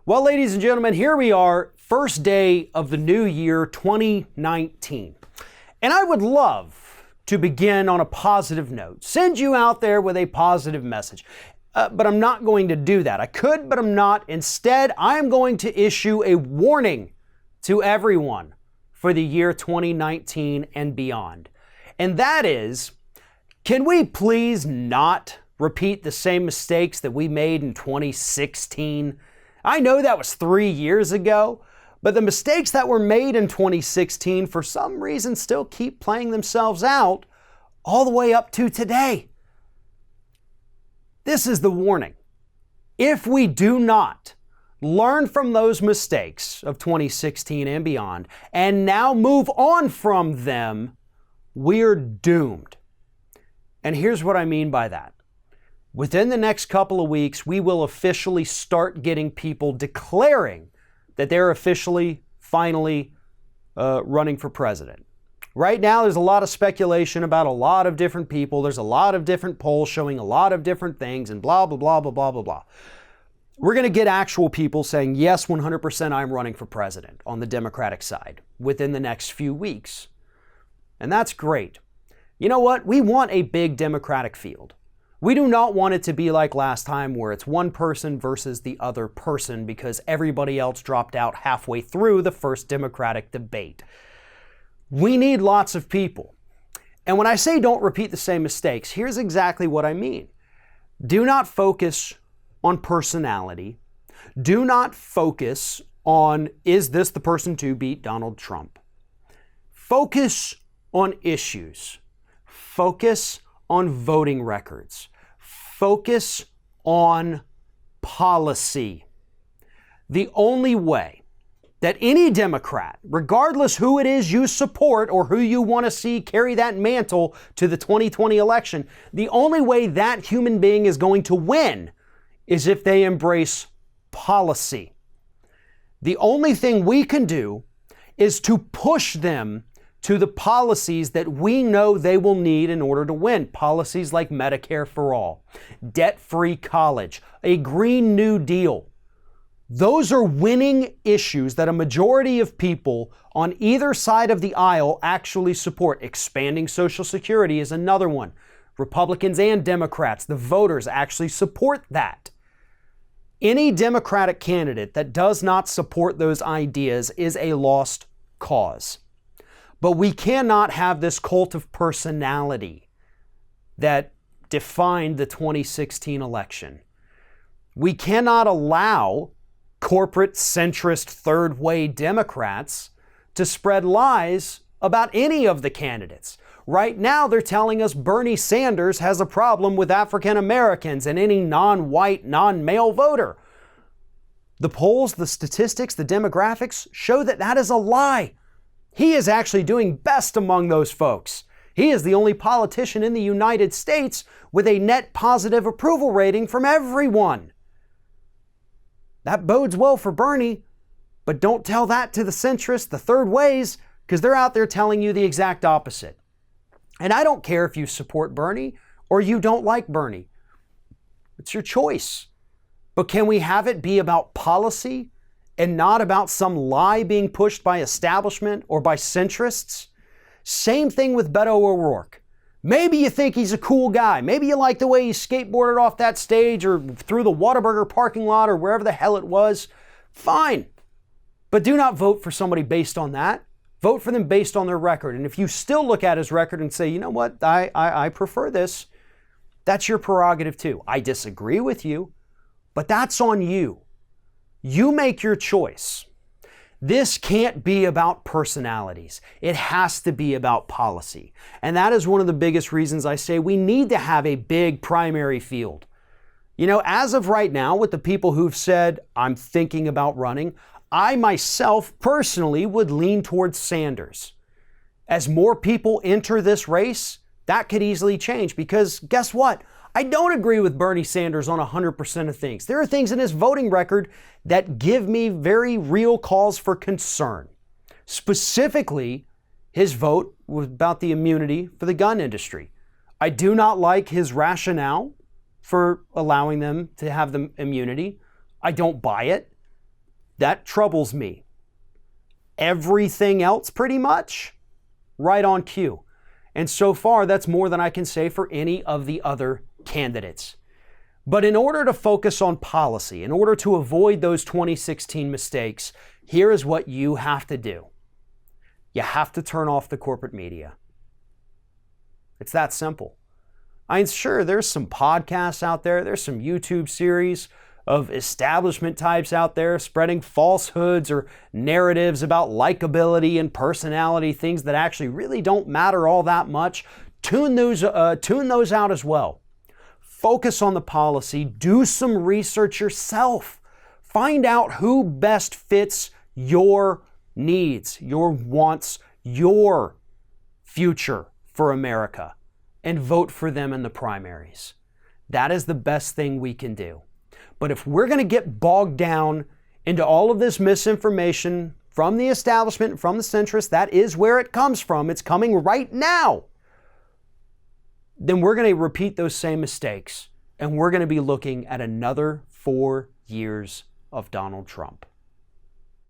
Well, ladies and gentlemen, here we are, first day of the new year 2019. And I would love to begin on a positive note, send you out there with a positive message. But I'm not going to do that. I could, but I'm not. Instead, I am going to issue a warning to everyone for the year 2019 and beyond. And that is, can we please not repeat the same mistakes that we made in 2016? I know that was 3 years ago, but the mistakes that were made in 2016 for some reason still keep playing themselves out all the way up to today. This is the warning. If we do not learn from those mistakes of 2016 and beyond, and now move on from them, we're doomed. And here's what I mean by that. Within the next couple of weeks, we will officially start getting people declaring that they're officially, finally running for president. Right now, there's a lot of speculation about a lot of different people. There's a lot of different polls showing a lot of different things and blah, blah, blah, blah, blah, blah, blah. We're going to get actual people saying, yes, 100% I'm running for president on the Democratic side within the next few weeks. And that's great. You know what? We want a big Democratic field. We do not want it to be like last time where it's one person versus the other person because everybody else dropped out halfway through the first Democratic debate. We need lots of people. And when I say don't repeat the same mistakes, here's exactly what I mean. Do not focus on personality. Do not focus on, is this the person to beat Donald Trump? Focus on issues. Focus on voting records. Focus on policy. The only way that any Democrat, regardless who it is you support or who you want to see carry that mantle to the 2020 election, the only way that human being is going to win is if they embrace policy. The only thing we can do is to push them to the policies that we know they will need in order to win. Policies like Medicare for all, debt-free college, a Green New Deal. Those are winning issues that a majority of people on either side of the aisle actually support. Expanding Social Security is another one. Republicans and Democrats, the voters actually support that. Any Democratic candidate that does not support those ideas is a lost cause. But we cannot have this cult of personality that defined the 2016 election. We cannot allow corporate centrist third way Democrats to spread lies about any of the candidates. Right now, they're telling us Bernie Sanders has a problem with African Americans and any non-white, non-male voter. The polls, the statistics, the demographics show that that is a lie. He is actually doing best among those folks. He is the only politician in the United States with a net positive approval rating from everyone. That bodes well for Bernie, but don't tell that to the centrists, the third ways, because they're out there telling you the exact opposite. And I don't care if you support Bernie or you don't like Bernie. It's your choice. But can we have it be about policy and not about some lie being pushed by establishment or by centrists? Same thing with Beto O'Rourke. Maybe you think he's a cool guy. Maybe you like the way he skateboarded off that stage or through the Whataburger parking lot or wherever the hell it was. Fine. But do not vote for somebody based on that. Vote for them based on their record. And if you still look at his record and say, you know what, I prefer this, that's your prerogative too. I disagree with you, but that's on you. You make your choice. This can't be about personalities. It has to be about policy. And that is one of the biggest reasons I say we need to have a big primary field. You know, as of right now, with the people who've said, I'm thinking about running, I myself personally would lean towards Sanders. As more people enter this race, that could easily change because guess what? I don't agree with Bernie Sanders on 100% of things. There are things in his voting record that give me very real cause for concern. Specifically, his vote was about the immunity for the gun industry. I do not like his rationale for allowing them to have the immunity. I don't buy it. That troubles me. Everything else, pretty much, right on cue. And so far, that's more than I can say for any of the other candidates. But in order to focus on policy, in order to avoid those 2016 mistakes, here is what you have to do. You have to turn off the corporate media. It's that simple. I'm sure there's some podcasts out there, there's some YouTube series of establishment types out there spreading falsehoods or narratives about likability and personality, things that actually really don't matter all that much. Tune those out as well. Focus on the policy, do some research yourself. Find out who best fits your needs, your wants, your future for America, and vote for them in the primaries. That is the best thing we can do. But if we're going to get bogged down into all of this misinformation from the establishment, from the centrists, that is where it comes from. It's coming right now. Then we're going to repeat those same mistakes, and we're going to be looking at another 4 years of Donald Trump.